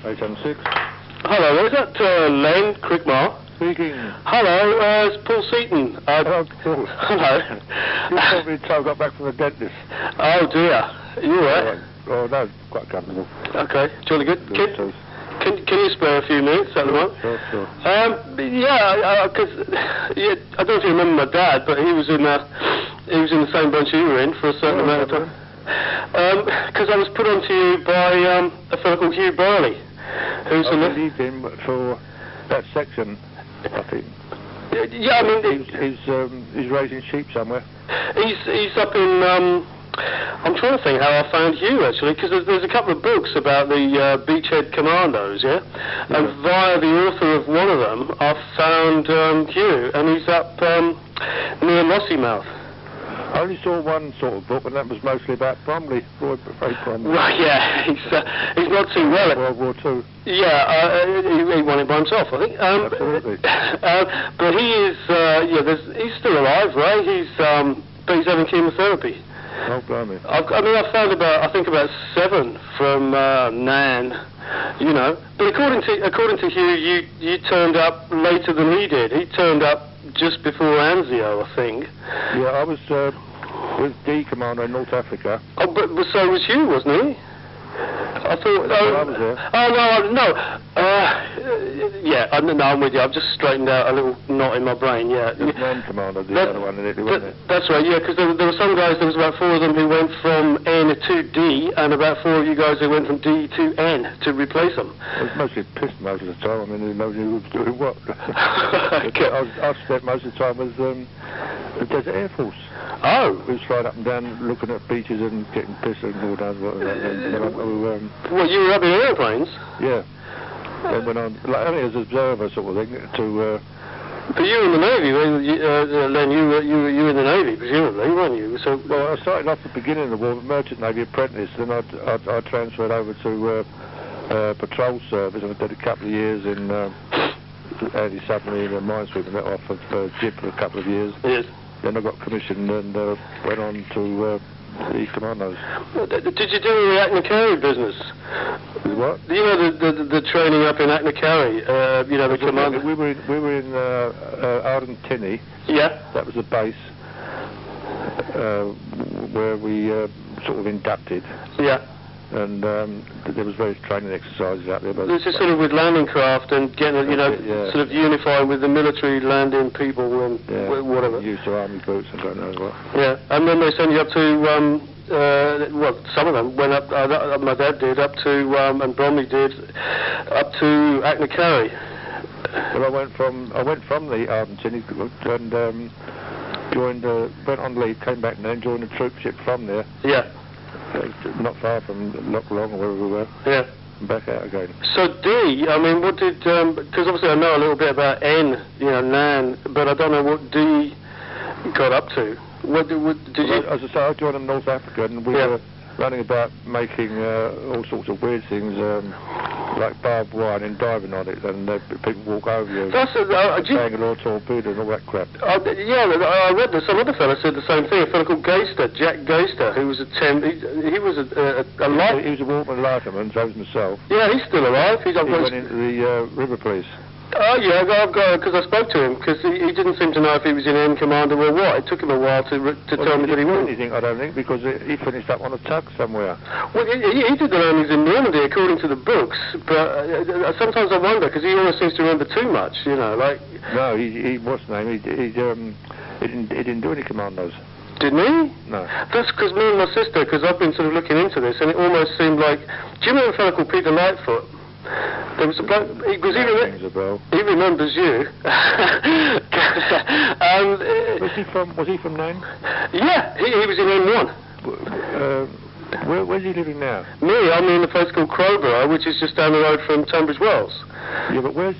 876. Hello, is that LEN, CRICKMAR? Speaking. Hello, it's Paul Seaton. Hello, Paul. Hello. You told me I got back from the dentist. Oh dear. Are you alright? Oh no, quite comfortable. Okay, jolly good. Can you spare a few minutes at the moment? Sure. Because I don't know if you remember my dad, but he was in the same bunch you were in for a certain amount of time. Because I was put onto you by a fellow called Birley, who's I believe him for that section, I think. Yeah, I mean he's raising sheep somewhere. He's up in. I'm trying to think how I found you actually, because there's a couple of books about the beachhead commandos, yeah? And via the author of one of them, I found you, and he's up near Lossiemouth. I only saw one sort of book, and that was mostly about Bromley, Roy Bromley. Right, yeah, he's not too well at World War II. Yeah, he won it by himself, I think. Absolutely. But he is, he's still alive, right? But he's having chemotherapy. Oh, blimey. I found about 7 from NAN, you know. But according to Hugh, you turned up later than he did. He turned up just before ANZIO, I think. Yeah, I was with D Commando in North Africa. Oh, but so was Hugh, wasn't he? I thought. I was there. Oh no. I'm with you. I've just straightened out a little knot in my brain. Yeah. The NAN Commando, the other one in Italy, wasn't it? That's right. Yeah, because there were some guys. There was about 4 of them who went from N to D, and about 4 of you guys who went from D to N to replace them. I was mostly pissed most of the time. I mean, nobody knew who was doing what. Okay. I spent most of the time with the Desert Air Force. Oh. We was flying up and down, looking at beaches and getting pissed and all down. Well, you were up in airplanes? Yeah. And when only as an observer sort of thing to. But you were in the Navy, Len. You were in the Navy, presumably, weren't you? So. Well, I started off at the beginning of the war, Merchant Navy apprentice, then I transferred over to patrol service, and I did a couple of years in anti-submarine and minesweeping, that off of JIP for a couple of years. Yes. Then I got commissioned and went on to the Commandos. Did you do the Acne business? What? You know the training up in Acne, the Commando. We were in Ardentinny. Yeah. That was the base where we sort of inducted. Yeah. And there was various training exercises out there. But this is sort of with landing craft and getting, sort of unifying with the military landing people and whatever. Used to army boots and God knows what. Yeah, and then they send you up to, some of them went up, my dad did, up to, and Bromley did, up to Acne. Well, I went from the Ardentinny and went on leave, came back and then joined the troopship from there. Yeah. Not far from Loch Long, where we were. Yeah. And back out again. So D, I mean, what did, because obviously I know a little bit about N, NAN, but I don't know what D got up to. What did you... As I say, I joined in North Africa and we were running about making all sorts of weird things, like barbed wire and diving on it, and people walk over you. That's Bangalore torpedo and all that crap. I read that some other fellow said the same thing. A fellow called Jack Gaster, who was he was a light. He was a waterman lighterman, so was myself. Yeah, he's still alive. He went into the river police. Oh yeah, because I spoke to him, because he didn't seem to know if he was in N Commando or what. It took him a while to tell me that he wasn't. Anything, I don't think, because he finished up on a tug somewhere. Well, he did the learnings in Normandy according to the books, but sometimes I wonder, because he always seems to remember too much, like... No, he what's his name? He didn't do any commandos. Didn't he? No. That's because me and my sister, because I've been sort of looking into this, and it almost seemed like... Do you remember a fellow called Peter Lightfoot? There was a bloke, he remembers you. Was he from NAN? Yeah, he was in N1. Where's he living now? Me, I'm in a place called Crowborough, which is just down the road from Tunbridge Wells. Yeah, but where's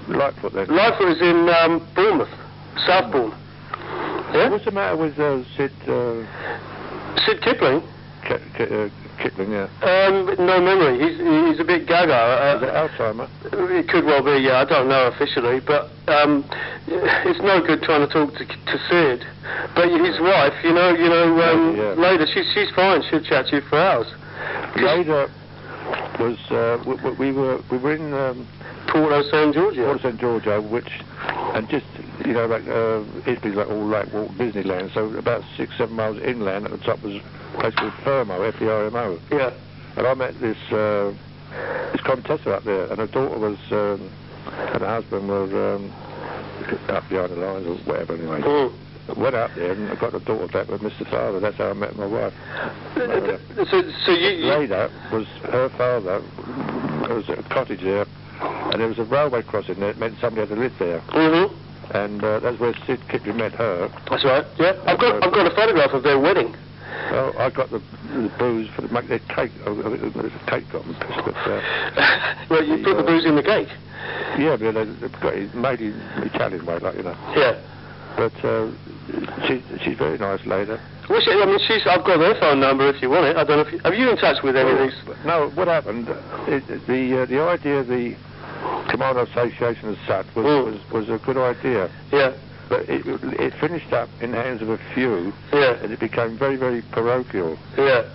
Lightfoot then? Lightfoot is in Bournemouth, Southbourne. Yeah? What's the matter with Sid Kipling? Kipling, yeah. No memory. He's a bit gaga. Is it Alzheimer? It could well be, yeah. I don't know officially, but it's no good trying to talk to Sid. But his wife, Leda, she's fine. She'll chat to you for hours. Leda, was we were in Porto San Giorgio. Porto San Giorgio, which, and just, you know, like Italy's like all like Walt Disneyland. So about 6-7 miles inland, at the top was a place called FERMO, FERMO. Yeah. And I met this contessa up there, and her daughter was, and her husband were up behind the lines or whatever. Anyway. Mm. Went up there and I got the daughter back with Mr. Father. That's how I met my wife. So you... Leda was her father. There was a cottage there, and there was a railway crossing there. It meant somebody had to live there. Mm-hmm. And that's where Sid Kipling met her. That's right. Yeah, I've got a photograph of their wedding. Well, I got the booze for to make their cake. There was a cake got them. Well, you put the booze in the cake. Yeah, but they've got it made in Italian way, like, you know. Yeah. But she's very nice, Leda. Well, I've got her phone number if you want it. I don't know if are you in touch with any of these? No, what happened? The idea of the Commando Association as such was a good idea. Yeah. But it finished up in the hands of a few. Yeah. And it became very, very parochial. Yeah.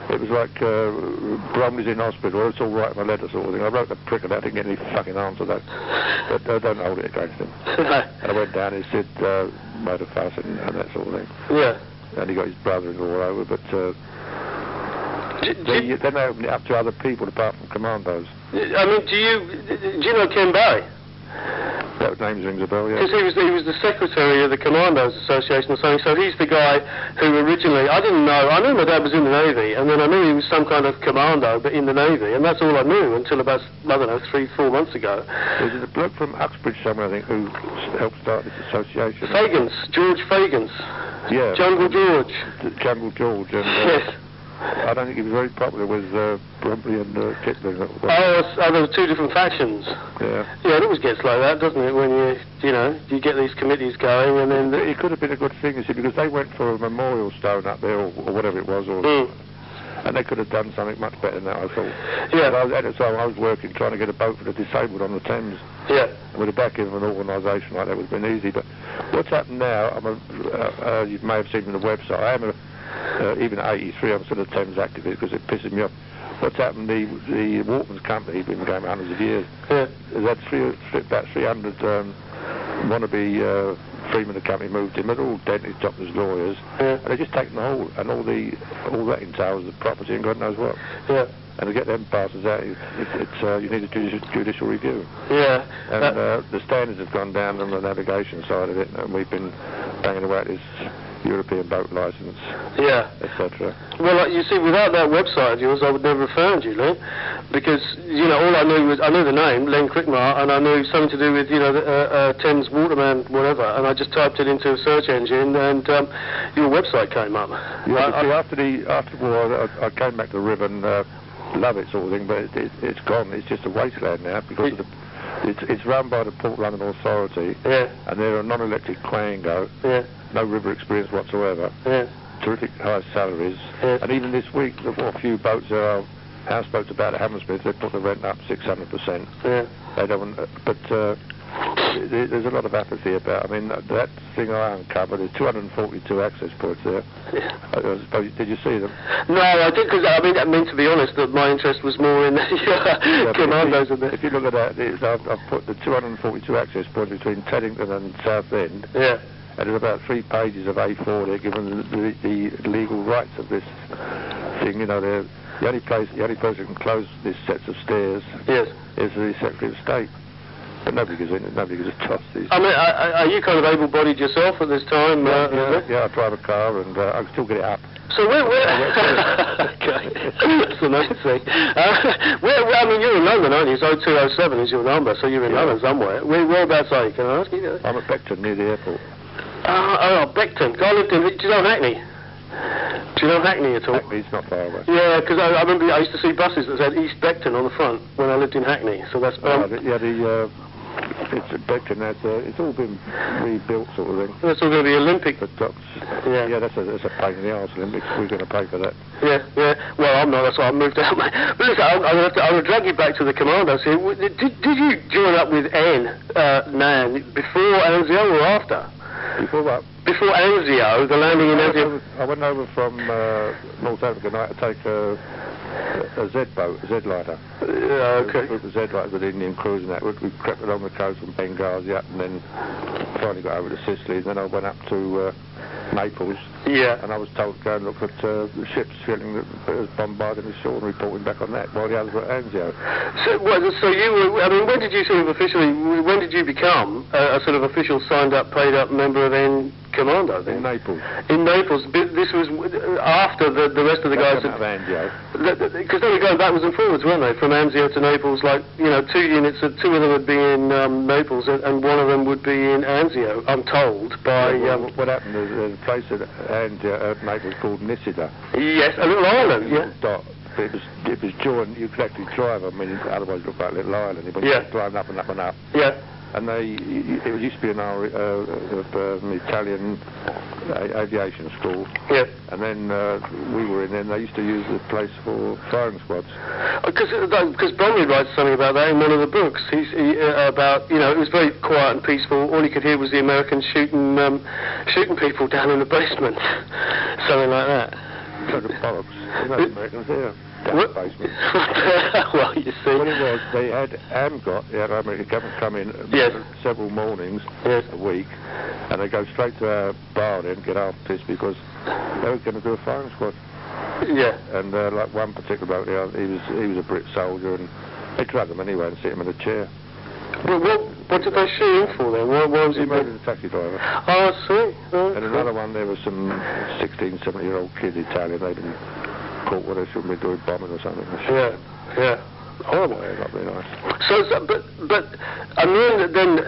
It was like Bromley's in hospital, it's all right, my letter sort of thing. I wrote the prick about it, didn't get any fucking answer though. But I don't hold it against him. And I went down and he said, made a fuss and that sort of thing. Yeah. And he got his brother-in-law over, but then they opened it up to other people apart from commandos. I mean, do you know Ken Barry? That name rings a bell, yeah. Because he was the secretary of the Commandos Association or something, so he's the guy who originally, I didn't know, I knew my dad was in the Navy, and then I knew he was some kind of commando, but in the Navy, and that's all I knew until about, I don't know, 3-4 months ago. There's a bloke from Uxbridge somewhere, I think, who helped start this association. Fagence, George Fagence. Yeah. Jungle George. Jungle George, and... yes. I don't think he was very popular with Birley and KIPLING. There were two different factions. Yeah. Yeah, it always gets like that, doesn't it? When you get these committees going, and then it could have been a good thing, you see, because they went for a memorial stone up there, or whatever it was, and they could have done something much better than that, I thought. Yeah. But at the time, I was working, trying to get a boat for the disabled on the Thames. Yeah. And with the backing of an organisation like that would have been easy. But what's happened now? You may have seen on the website. I am even at 83, I'm still a Thames activist because it pisses me off. What's happened, the Watermen's company, been going hundreds of years, has had about 300 wannabe freemen of the company moved in, but all dentists, doctors, lawyers, and they've just taken the whole, and all that entails the property and God knows what. Yeah. And to get them passes out, you need a judicial review. Yeah. And the standards have gone down on the navigation side of it, and we've been banging away at this European boat licence, etc. Well, you see, without that website of yours, I would never have found you, Len, because all I knew was I knew the name Len CRICKMAR, and I knew something to do with Thames waterman, whatever, and I just typed it into a search engine, and your website came up. Yeah, after the war, I came back to the river and love it sort of thing, but it's gone. It's just a wasteland now because of it's run by the Port London Authority, and they're a non-elected Commando. No river experience whatsoever. Terrific high salaries. And even this week, there were a few boats there are houseboats about at Hammersmith. They put the rent up 600%. They don't. But there's a lot of apathy about. I mean, that thing I uncovered. There's 242 access points there. Did you see them? No, I did, because I mean, to be honest, that my interest was more in the commandos. If you look at that, I've put the 242 access points between Teddington and Southend. Yeah. And there's about 3 pages of A4 there, given the legal rights of this thing. The only person who can close this sets of stairs is the Secretary of State. But nobody gives in. Nobody gives a toss. I mean, are you kind of able-bodied yourself at this time? Yeah, I drive a car and I can still get it up. So where okay, that's the nice thing. I mean, you're in London, aren't you? So 0207 is your number, so you're in London somewhere. Whereabouts are you? Can I ask you? I'm at Beckton, near the airport. Beckton. I lived in. Do you know Hackney? Do you know Hackney at all? Hackney's not far away. Yeah, because I remember I used to see buses that said East Beckton on the front when I lived in Hackney. So that's it's Beckton. It's all been rebuilt, sort of thing. That's all going to be Olympic. The docks. Yeah, that's a pain in the arse. Olympics. We're going to pay for that. Yeah. Well, I'm not. That's why I moved out. But listen, I'm going to drag you back to the commandos here. Did you join up with NAN before ANZIO or after? Before what? Before ANZIO, the landing in ANZIO. I went over from North Africa night to take a Z boat, a Z lighter. Yeah, okay. With the Z lighter with Indian crews and that. We crept along the coast from Benghazi up and then finally got over to Sicily. Then I went up to Naples. Yeah. And I was told to go and look at the ships feeling that was bombarding the shore and reporting back on that while the others were at ANZIO. So you were, I mean, when did you sort of officially, when did you become a sort of official signed up, paid up member of Commando then? In Naples. In Naples. This was after the rest of the guys out of ANZIO. Because they were going backwards and forwards, weren't they? From ANZIO to Naples, like, you know, two units, two of them would be in Naples and one of them would be in ANZIO, I'm told, by... what happened, there's a place at Naples called NISIDA. Yes, a little island, yeah. Dot. It was joined, you could actually drive, I mean, otherwise it looked like a little island. But yeah. You driving up and up and up. Yeah. And it used to be an Italian aviation school. Yeah. And then we were in there, and they used to use the place for firing squads. Because Birley writes something about that in one of the books. About, you know, it was very quiet and peaceful. All you could hear was the Americans shooting people down in the basement. Something like that. Kind of bollocks. There's no Americans here. Down the basement. Well, you see. What it was, they had AMGOT, the American government, come in yes. several mornings yes. a week, and they go straight to our bar then, get half pissed because they were going to do a firing squad. Yeah. And like one particular bloke, he was a Brit soldier, and they drug him anyway and sit him in a chair. Well, what did they shoot him for then? What was he made as a taxi driver. Oh, I see. Oh, and another one, there was some 16, 17-year-old kid Italian. They'd been caught where they shouldn't be doing bombing or something. Yeah, yeah. Horrible. Yeah, not very nice. So but I mean, then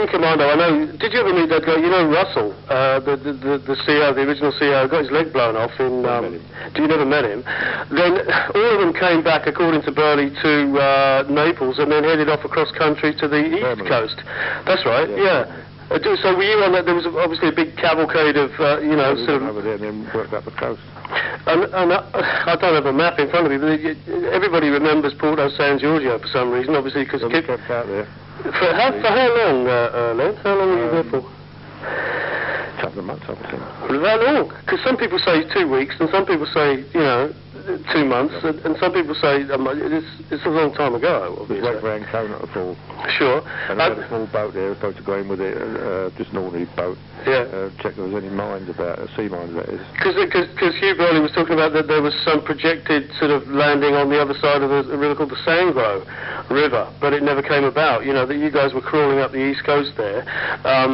Commando, I know, did you ever meet that guy, you know, Russell, the CEO, the original CEO, got his leg blown off in, you never met him? Then all of them came back, according to Birley, to Naples and then headed off across country to the east coast. That's right, yeah. So were you on that? There was obviously a big cavalcade of, you know, sort of... over there and then worked up the coast. And I don't have a map in front of me, but everybody remembers Porto San Giorgio for some reason, obviously, because... We kept out there. For how long, Len? How long were you there for? A couple of months, I think. That long? Because some people say 2 weeks, and some people say, you know, 2 months, and some people say it's a long time ago, obviously. We went for Ancona at the fall. Sure. And we had a small boat there, we were supposed to go in with it, just an ordinary boat. Yeah. Check if there was any mines about, sea mines that is. Because Hugh Birley was talking about that there was some projected sort of landing on the other side of a river called the Sangro River, but it never came about. You know, that you guys were crawling up the east coast there,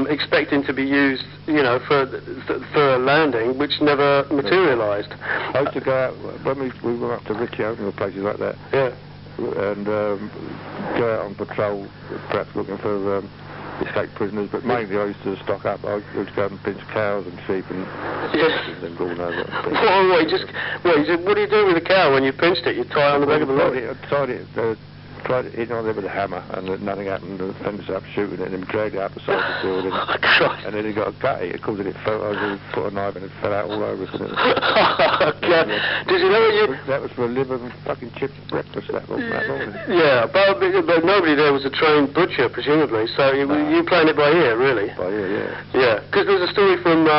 expecting to be used, you know, for a landing, which never materialised. I used to go out, when we went up to Riccione or places like that. Yeah. And go out on patrol, perhaps looking for escaped prisoners, but mainly I used to stock up. I would go and pinch cows and sheep and then go over. What do you do with a cow when you pinched it? You tie it on the back of the lorry? Tried it on there with a hammer, and nothing happened. And ended up shooting it, and then dragged it up the side of the building. And then he got a gutty. It caused it fell. I put a knife and it fell out all over us. Did you know what you? That was for a liver and fucking chips breakfast that morning. Yeah, but nobody there was a trained butcher, presumably. So you playing it by ear, really? By ear, yeah. Yeah, because there's a story from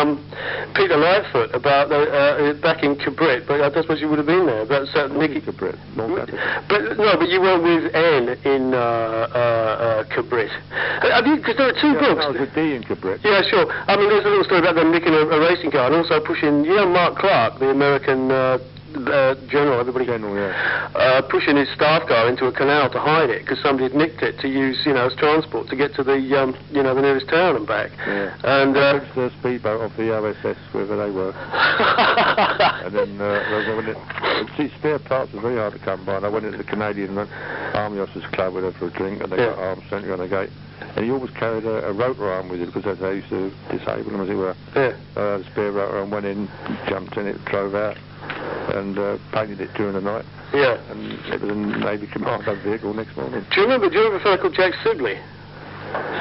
Peter Lightfoot about back in Cabrit, but I suppose you would have been there. About Nicky Cabrit, but you weren't with N in Cabrit. Because there are two books. I was with D in Cabrit. Yeah, sure. I mean, there's a little story about them nicking a racing car and also pushing, you know, Mark Clark, the American general, pushing his staff car into a canal to hide it because somebody had nicked it to use, you know, as transport to get to the, you know, the nearest town and back. Yeah. And the speedboat off the OSS wherever they were. And then see, spare parts were very hard to come by. And I went into the Canadian Army Officers Club with her for a drink, and they got arms sentry on the gate. And he always carried a rotor arm with him because that's how they used to disable them, as it were. Yeah. The spare rotor arm went in, jumped in it, drove out, and painted it during the night. Yeah. And it was a Navy Commando vehicle next morning. Do you remember a fellow called Jack Sibley?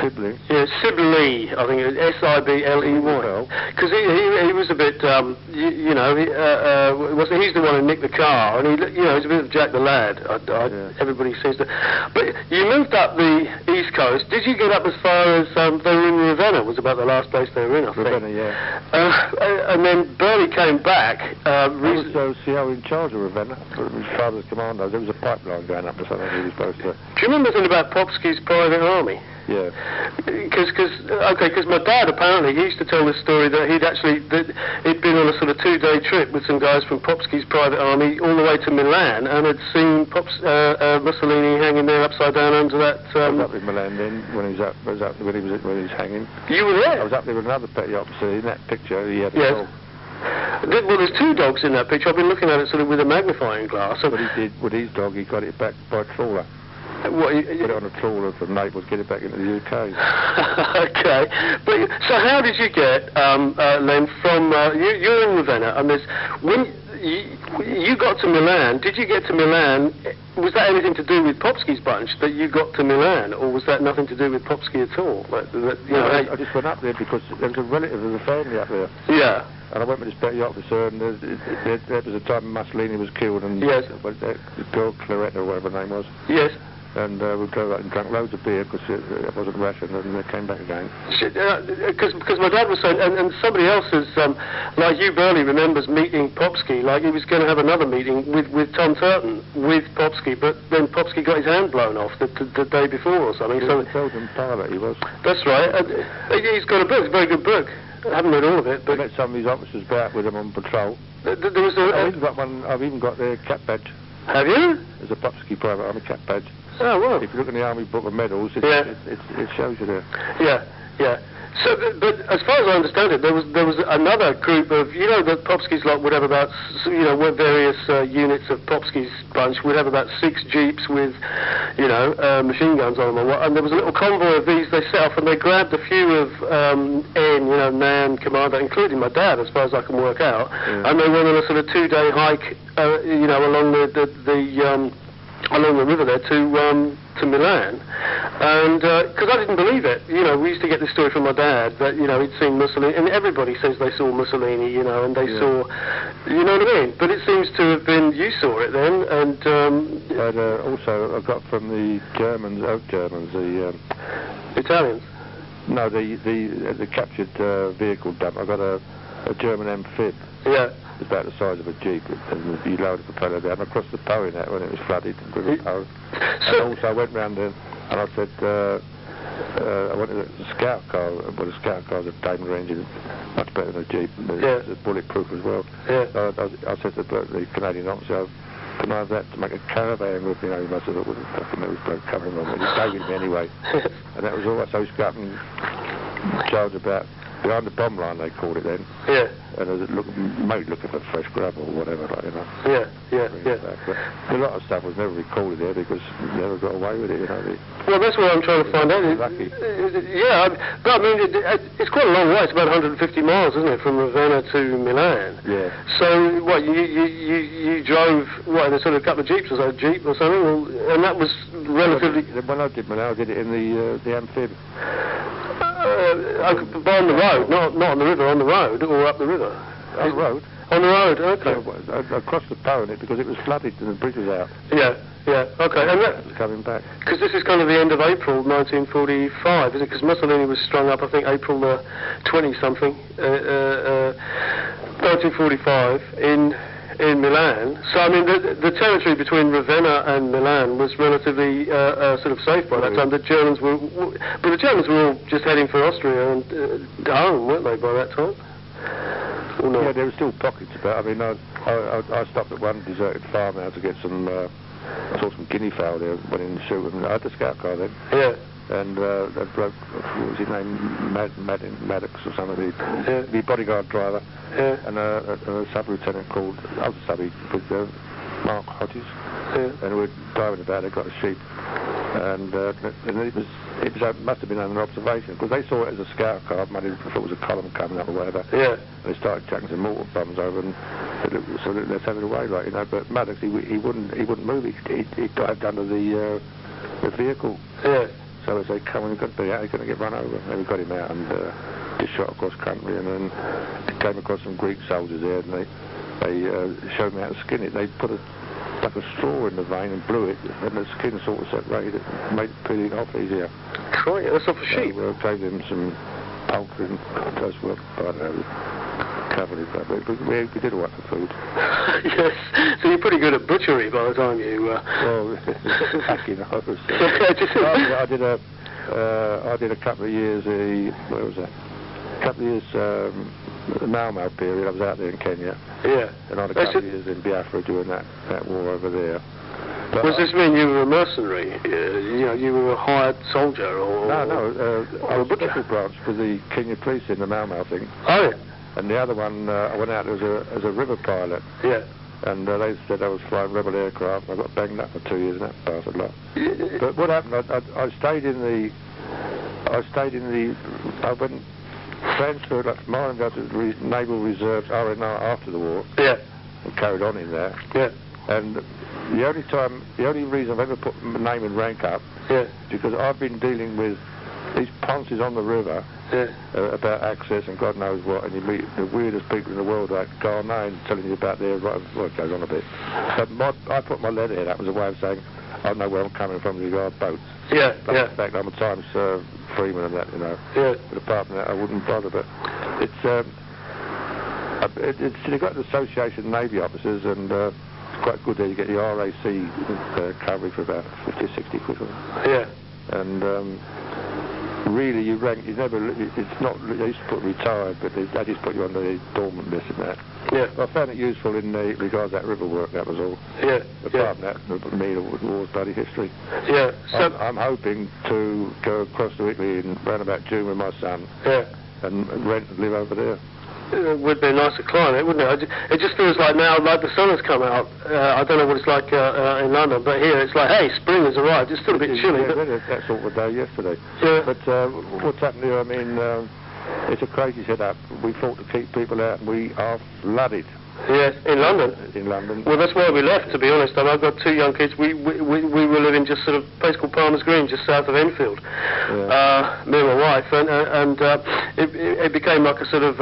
Sibling? Yeah, Sibley, I think it was Sibley. Because he was a bit, he's the one who nicked the car, and he's a bit of Jack the Lad. Everybody seems to. But you moved up the East Coast. Did you get up as far as they were in Ravenna? Was about the last place they were in, I think. Ravenna, yeah. And then Birley came back. I was CO in charge of Ravenna. His father's commando. There was a pipeline going up or something he was supposed to. Do you remember anything about Popsky's private army? Yeah. Because my dad apparently, he used to tell this story that he'd been on a sort of 2-day trip with some guys from Popsky's private army all the way to Milan and had seen Mussolini hanging there upside down under that. I was up in Milan then when he was hanging. You were there? I was up there with another petty officer. In that picture, he had a dog. Well, there's 2 dogs in that picture. I've been looking at it sort of with a magnifying glass. What he did with his dog, he got it back by a trawler. Put it on a trawler from Naples, get it back into the UK. Okay. But, so how did you get, Len, from, you're in Ravenna, and when you got to Milan, did you get to Milan, was that anything to do with Popsky's bunch, that you got to Milan, or was that nothing to do with Popsky at all? I just went up there because there was a relative of the family up there. Yeah. And I went with this petty officer, and there was a time Mussolini was killed, and the girl Claretta, or whatever her name was. Yes. And we drove out and drank loads of beer because it wasn't rationed, and they came back again. Because my dad was saying, and somebody else is, like you, Birley, remembers meeting Popsky, like he was going to have another meeting with Tom Turton, with Popsky, but then Popsky got his hand blown off the day before or something. He was a Belgian pilot, he was. That's right. And he's got a book, it's a very good book. I haven't read all of it, but... I met some of his officers back with him on patrol. There was I've even got their cap badge. Have you? There's a Popsky private army cap badge. Oh, well. If you look in the Army Book of Medals, it shows you there. Yeah, yeah. So, but as far as I understand it, there was another group of, the Popsky's lot would have about, various units of Popsky's bunch would have about 6 jeeps with, machine guns on them, and there was a little convoy of these they set off, and they grabbed a few of NAN, Commando, including my dad, as far as I can work out, and they went on a sort of 2-day hike, along along the river there to Milan, and because I didn't believe it, we used to get this story from my dad that he'd seen Mussolini, and everybody says they saw Mussolini, and they saw, you know what I mean? But it seems to have been you saw it then, and also I got from the Germans, the Italians. No, the captured vehicle dump. I got a German amphib. Yeah. It's about the size of a jeep, and you lowered the propeller down across the Poe in that when it was flooded with the Poe. And also I went round there and I said, I wanted a scout car. Well, a scout car's a Daimler engine, much better than a jeep. It's bulletproof as well. Yeah. So I said to the Canadian officer, can I have that to make a caravan with me? He must have thought, what the fucking hell is bloke covering on? But he gave it me anyway. And that was all right. So he got in charge about behind the bomb line, they called it then. Yeah. And it mate looking for fresh gravel or whatever, Yeah. But a lot of stuff was never recorded there because we never got away with it, Well, that's what I'm trying to find out. Lucky. Yeah, but I mean, it's quite a long way. It's about 150 miles, isn't it, from Ravenna to Milan? Yeah. So, what, you drove, what, in a sort of couple of jeeps or so, jeep or something, and that was relatively... When I did Milan, I did it in the amphib. On the road, not on the river, on the road, or up the river? On the road. On the road, okay. I crossed the Poe in it because it was flooded and the bridge was out. Yeah, okay. And that was coming back. Because this is kind of the end of April 1945, is it? Because Mussolini was strung up, I think, April 20-something, 1945, in Milan. So, I mean, the territory between Ravenna and Milan was relatively sort of safe by that time. The Germans were all just heading for Austria and home, weren't they, by that time? Or not? Yeah, there were still pockets about. I mean, I stopped at one deserted farmhouse to get some, I saw some guinea fowl there, went in and shoot them. I had the scout car then. Yeah. And that bloke, what was his name, Maddox or something, the bodyguard driver, and a sub-lieutenant called, I was a subby, Mark Hodges, and we were driving about, they got a sheep, and it must have been under observation, because they saw it as a scout car, maybe thought it was a column coming up or whatever, and they started chucking some mortar bombs over, and so let's have it away, but Maddox, he wouldn't move, he dived under the vehicle. Yeah. So as they come, we've got to be out, he's going to get run over. And we got him out and just shot across country, and then came across some Greek soldiers there, and they showed me how to skin it. They put like a straw in the vein and blew it, and the skin sort of separated, made peeling off easier. Right, that's off a sheep. So gave them some poultry and those were, I don't know, covered it, but we did all right for food. Yes, so you're pretty good at butchery by the time you... Well, packing, I was. I did a couple of years, where was that? A couple of years, the Mau period, I was out there in Kenya. Yeah. And I had a couple of years in Biafra during that war over there. But does this mean you were a mercenary? You were a hired soldier, or... No, I was a special branch for the Kenya police in the Mau thing. Oh, yeah. And the other one, I went out as a river pilot. Yeah. And they said I was flying rebel aircraft, and I got banged up for 2 years, and that bastard lot. But what happened, I went transferred up to mine, got to the Naval Reserves, RNR, after the war. Yeah. And carried on in there. Yeah. And the only reason I've ever put my name and rank up, yeah, because I've been dealing with these ponces on the river, yeah, about access and God knows what, and you meet the weirdest people in the world, like Ghana, telling you about their right. Well, it goes on a bit. But I put my letter here. That was a way of saying I know where I'm coming from with regard boats. Yeah, but yeah. In fact, I'm a Times freeman and that, you know. Yeah. But apart from that, I wouldn't bother. But you've got the Association of Navy Officers, and it's quite good there. You get the RAC coverage for about 50, 60 quid. Yeah. And really, you rank. You never. It's not. They used to put retired, but they just put you on the dormant list and that. Yeah. I found it useful in regards to that river work. That was all. Yeah. Apart from that, for me, the war's bloody history. Yeah. So I'm hoping to go across to Italy in around about June with my son. Yeah. And rent and live over there. It would be a nicer climate, wouldn't it? It just feels like now, like the sun has come out. I don't know what it's like in London, but here it's like, hey, spring has arrived. It's still a bit chilly. Yeah, but that sort of day yesterday. Yeah. But what's happened here, I mean, it's a crazy setup. We fought to keep people out, and we are flooded. Yes, in London. In London. Well, that's why we left, to be honest. I've got two young kids. We were living just sort of a place called Palmer's Green, just south of Enfield. Yeah. Me and my wife, and it became like a sort of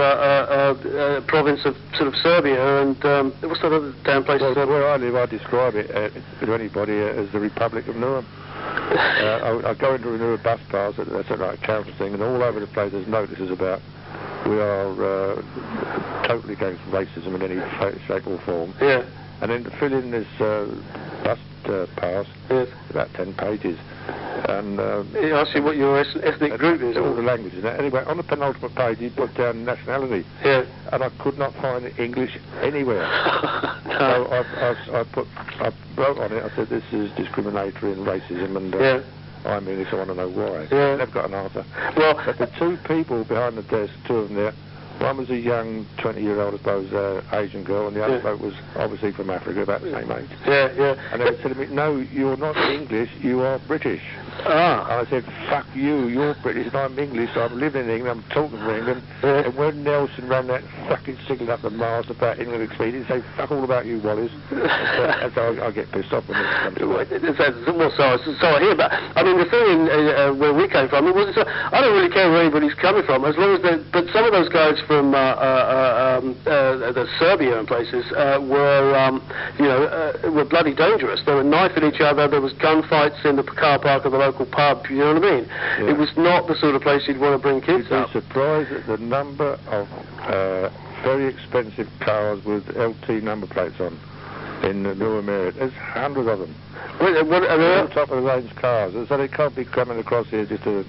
province of sort of Serbia, and what's that other damn place? Well, where I live, I describe it to anybody as the Republic of Newham. I go into a Newham bus pass, that's like a council thing, and all over the place there's notices about we are totally against racism in any shape or form. Yeah. And then to fill in this bus pass, yes, about 10 pages. And it asks you what your ethnic group is. All the languages. Anyway, on the penultimate page, he put down nationality. Yeah. And I could not find English anywhere. No. So I wrote on it. I said this is discriminatory and racism, and yeah, I'm English, I want to know why. Yeah. Never got an answer. Well, but the two people behind the desk, two of them there, one was a young 20-year-old, I suppose, Asian girl, and the other bloke was obviously from Africa, about the same age. Yeah, yeah. And they were telling me, no, you're not English, you are British. Ah. And I said, fuck you, you're British, and I'm English, so I'm living in England, I'm talking for England. Yeah. And when Nelson ran that fucking signal up the mast about England expedient, he'd say, fuck all about you, Wallace. And so I get pissed off when this comes to it. So I hear about, I mean, the thing where we came from, I don't really care where anybody's coming from, as long as but some of those guys from the Serbia and places were bloody dangerous. They were knifing each other. There was gunfights in the car park of the local pub. You know what I mean? Yeah. It was not the sort of place you'd want to bring kids up. You'd be surprised at the number of very expensive cars with LT number plates on in the Newham area. There's hundreds of them. All top of the range cars. So they can't be coming across here just to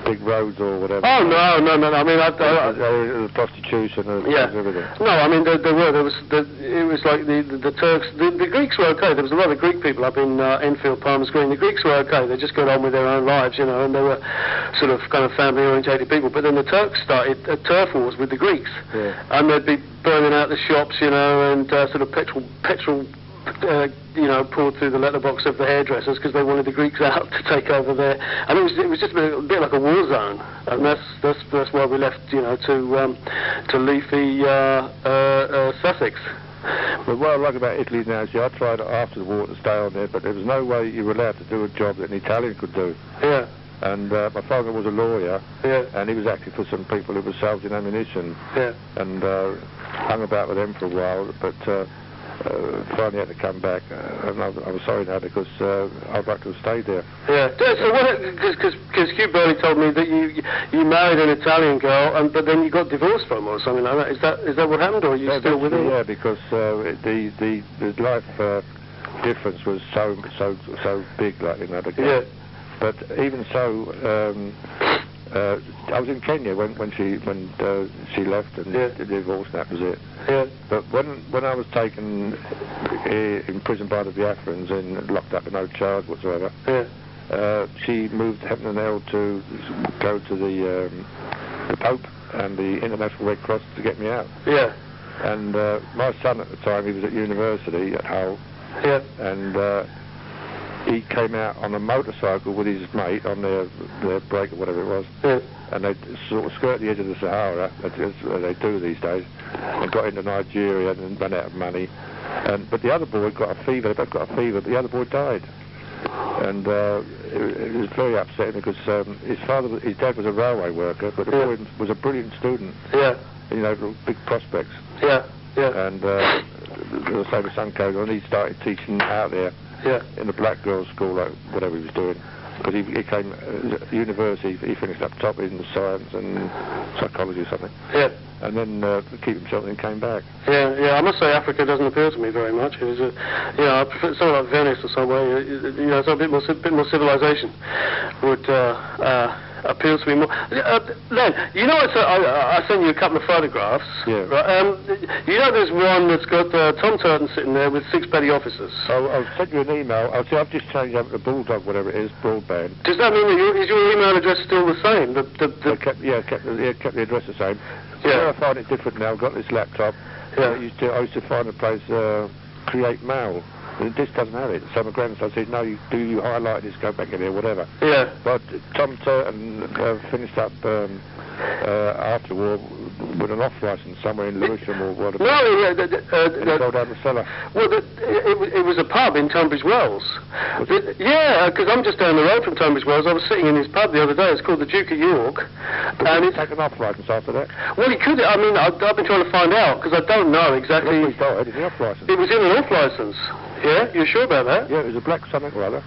big roads or whatever. Oh no! I mean, the prostitution and everything. No, I mean it was like the Turks. The Greeks were okay. There was a lot of Greek people up in Enfield, Palmer's Green. The Greeks were okay. They just got on with their own lives, you know, and they were sort of kind of family-orientated people. But then the Turks started turf wars with the Greeks, and they'd be burning out the shops, you know, and sort of petrol. Poured through the letterbox of the hairdressers because they wanted the Greeks out to take over there, and it was just a bit like a war zone, and that's why we left, you know, to leafy Sussex. But what I like about Italy now is, I tried after the war to stay on there, but there was no way you were allowed to do a job that an Italian could do. Yeah. And my father was a lawyer, yeah. and he was acting for some people who were salvaging ammunition, yeah. and hung about with them for a while, but finally had to come back, and I'm sorry now, because I'd like to have stayed there. Yeah, so because Hugh Birley told me that you married an Italian girl, but then you got divorced from her or something like that. Is that what happened, or are you still with her? Yeah, because the life difference was so big, like, you know. Yeah. But even so, I was in Kenya when she left and divorced, and that was it. Yeah. But when I was taken in prison by the Biafrans and locked up with no charge whatsoever, she moved heaven and hell to go to the Pope and the International Red Cross to get me out. Yeah. And my son at the time, he was at university at Hull. Yeah. And he came out on a motorcycle with his mate on their break or whatever it was. Yeah. And they sort of skirt the edge of the Sahara, as they do these days, and got into Nigeria and ran out of money. But the other boy got a fever. They both got a fever, but the other boy died. And it was very upsetting, because his dad was a railway worker, but the boy was a brilliant student. Yeah. You know, big prospects. Yeah. Yeah. And the same son came on, he started teaching out there. Yeah. In the black girls' school, like whatever he was doing. Because he came at university, he finished up top in science and psychology or something. Yeah. And then keep himself and came back. Yeah, yeah. I must say Africa doesn't appeal to me very much. It was, I prefer somewhere like Venice or somewhere. So a bit more civilization would appeals to me more. Len, you know, I sent you a couple of photographs. Yeah. Right? You know, there's one that's got Tom Turton sitting there with 6 petty officers. I'll send you an email. I've just changed over to Bulldog, whatever it is, broadband. Does that mean that is your email address still the same? I kept the address the same. Yeah. I find it different now. I've got this laptop. Yeah. I used to find a place, Create Mail. This doesn't have it. So my grandson said, no, you highlight this, go back in there, whatever. Yeah. But Tom Turton finished up after the war with an off license somewhere in Lewisham or whatever. No, he sold out the cellar. Well, it was a pub in Tunbridge Wells. Yeah, because I'm just down the road from Tunbridge Wells. I was sitting in his pub the other day. It's called the Duke of York. And it's taken off license after that. Well, he could. I mean, I've been trying to find out, because I don't know exactly. He died. Is he off license? It was in an off license. Yeah, you sure about that? Yeah, it was a black something or other.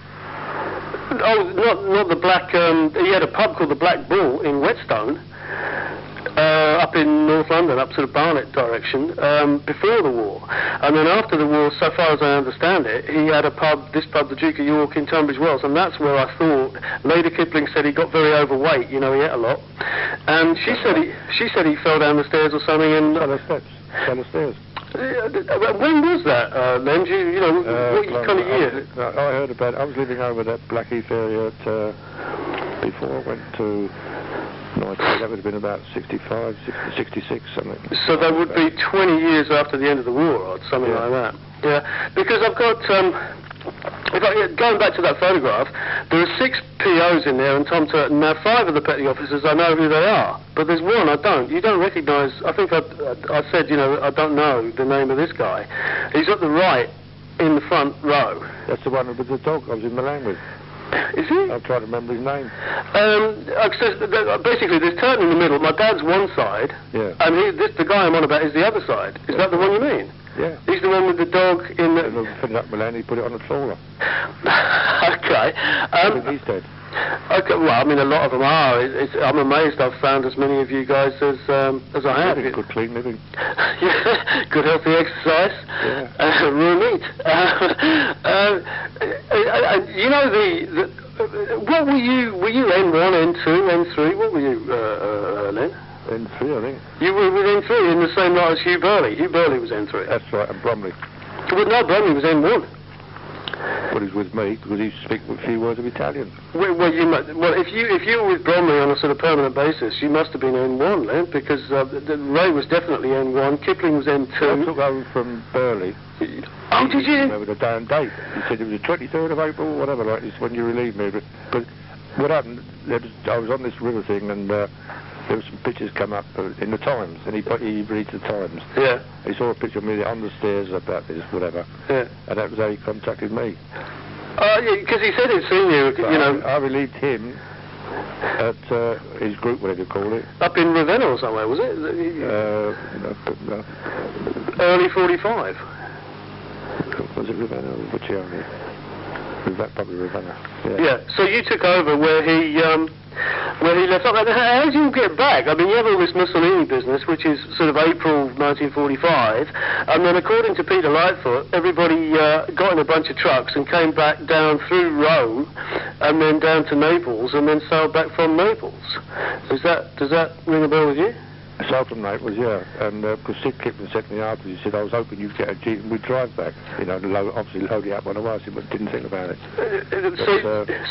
Oh, not the black. He had a pub called the Black Bull in Whetstone, up in North London, up to the Barnet direction, before the war. And then after the war, so far as I understand it, he had this pub, the Duke of York, in Tunbridge Wells, and that's where I thought Lady Kipling said he got very overweight. You know, he ate a lot, and she said he fell down the stairs or something and fell the stairs. When was that, Len? You know, what kind of year? I heard about it. I was living over that Blackheath area before I went to... No, that would have been about 65, 66, something. So that would be 20 years after the end of the war, or something like that. Yeah, because I've got... going back to that photograph, there are 6 POs in there and Tom Turton. Now 5 of the petty officers, I know who they are, but there's one I don't. You don't recognise. I think I said, you know, I don't know the name of this guy. He's at the right in the front row. That's the one with the dog I was in Milan with. Is he? I'm trying to remember his name. Basically, there's Turton in the middle. My dad's one side, and the guy I'm on about is the other side. Is that the one you mean? Yeah. He's the one with the dog in the... Finished up Milan, he put it on the trawler. Okay. I think he's dead. Okay, well, I mean, a lot of them are. I'm amazed I've found as many of you guys as I have. Good clean living. Yeah, good healthy exercise. Yeah. Real neat. You know, what were you? Were you N1, N2, N3? What were you, Len? N3, I think. You were with N3 in the same night as Hugh Birley. Hugh Birley was N3. That's right, and Bromley. Well, no, Bromley was N1. Well, he's with me because he speaks a few words of Italian. Well, if you were with Bromley on a sort of permanent basis, you must have been N1 then, because Ray was definitely N1. Kipling was N2. I took over from Birley. Oh, did you? I remember the day and date. He said it was the 23rd of April, whatever, like this, when you relieved me. But what happened? I was on this river thing, and there were some pictures come up in the Times, and he reads the Times. Yeah. He saw a picture of me on the stairs about this, whatever. Yeah. And that was how he contacted me. Because he said he'd seen you, But you know. I relieved him at his group, whatever you call it. Up in Ravenna or somewhere, was it? No. Early 45. Was it Ravenna or Vecchione? Probably Ravenna. Yeah. So you took over where he left off. And how did you get back? I mean, you have all this Mussolini business, which is sort of April 1945, and then according to Peter Lightfoot, everybody got in a bunch of trucks and came back down through Rome, and then down to Naples, and then sailed back from Naples. Does that ring a bell with you? South from Naples, yeah, and because Sid Kipling said to me afterwards, he said, I was hoping you'd get a Jeep and we'd drive back, you know, obviously load it up on the way, but didn't think about it.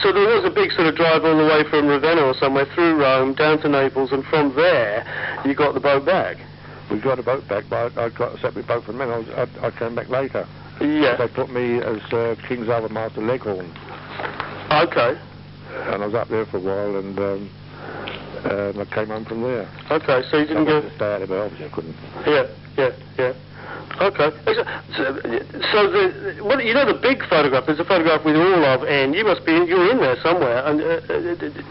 So there was a big sort of drive all the way from Ravenna or somewhere through Rome, down to Naples, and from there you got the boat back? We got the boat back, but I got a separate boat from them. I came back later. Yeah. They put me as King's Harbour Master Leghorn. Okay. And I was up there for a while, and I came home from there. Okay, so you didn't go... to stay out of it, obviously I couldn't. Yeah. Okay. So well, you know the big photograph, there's a photograph with all of N. You were in there somewhere, and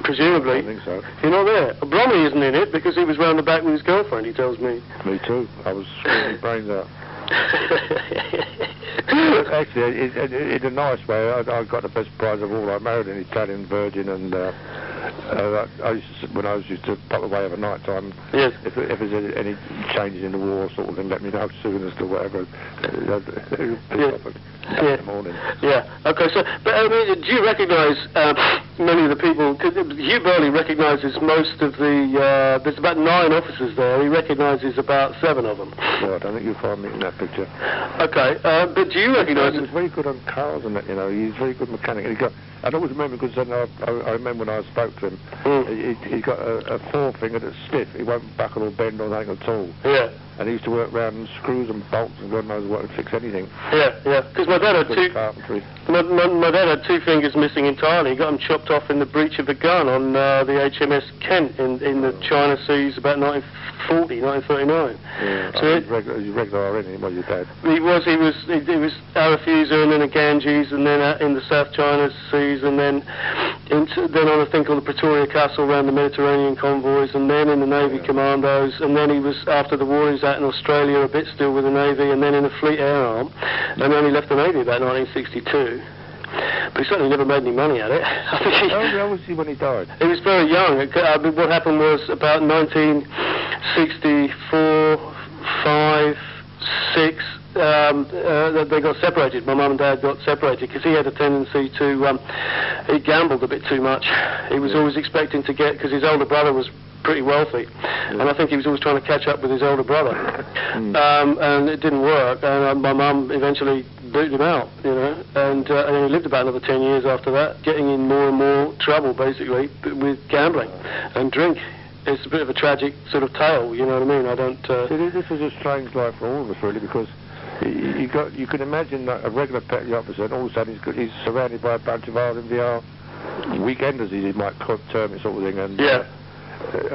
presumably... I think so. You're not there. Bromley isn't in it, because he was round the back with his girlfriend, he tells me. Me too. I was screwing my brains out. Actually, in a nice way, I got the best prize of all. I married an Italian virgin, and when I used to pop away over night time, yes. If there's any changes in the war sort of thing, let me know soon as to whatever. In the morning. Yeah. Okay. So, but I mean, do you recognise many of the people? Cause Hugh Birley recognises most of the. There's about 9 officers there. He recognises about 7 of them. Well, I don't think you'll find me in that picture. Okay. But do you recognise? He was very good on cars and that. You know, he's a very good mechanic. And I always remember because then I remember when I spoke to him. He got a forefinger that's stiff. He won't buckle or bend or anything at all. Yeah. And he used to work around screws and bolts and God knows what to fix anything. Yeah. Because my dad had my dad had 2 fingers missing entirely. He got them chopped off in the breach of a gun on the HMS Kent in the China Seas about 1939. Yeah. So he's regular already, was your dad? He was a refuser, and then a Ganges, and then in the South China Seas, and then on a thing called the Pretoria Castle around the Mediterranean convoys, and then in the Navy Commandos, and then he was, after the war, he was out in Australia a bit still with the Navy, and then in the Fleet Air Arm, and then he left the Navy about 1962. But he certainly never made any money at it. I think how was he when he died? He was very young. I mean, what happened was about 1964, 5, 6, they got separated. My mum and dad got separated because he had a tendency to, he gambled a bit too much. He was always expecting to get, because his older brother was pretty wealthy, and I think he was always trying to catch up with his older brother, and it didn't work, and my mum eventually booted him out, you know, and he lived about another 10 years after that, getting in more and more trouble, basically, with gambling and drink. It's a bit of a tragic sort of tale, you know what I mean? I don't... This is a strange life for all of us, really, because you can imagine that a regular petty officer, and all of a sudden he's surrounded by a bunch of RNVR weekenders, as you might term it, sort of thing, and...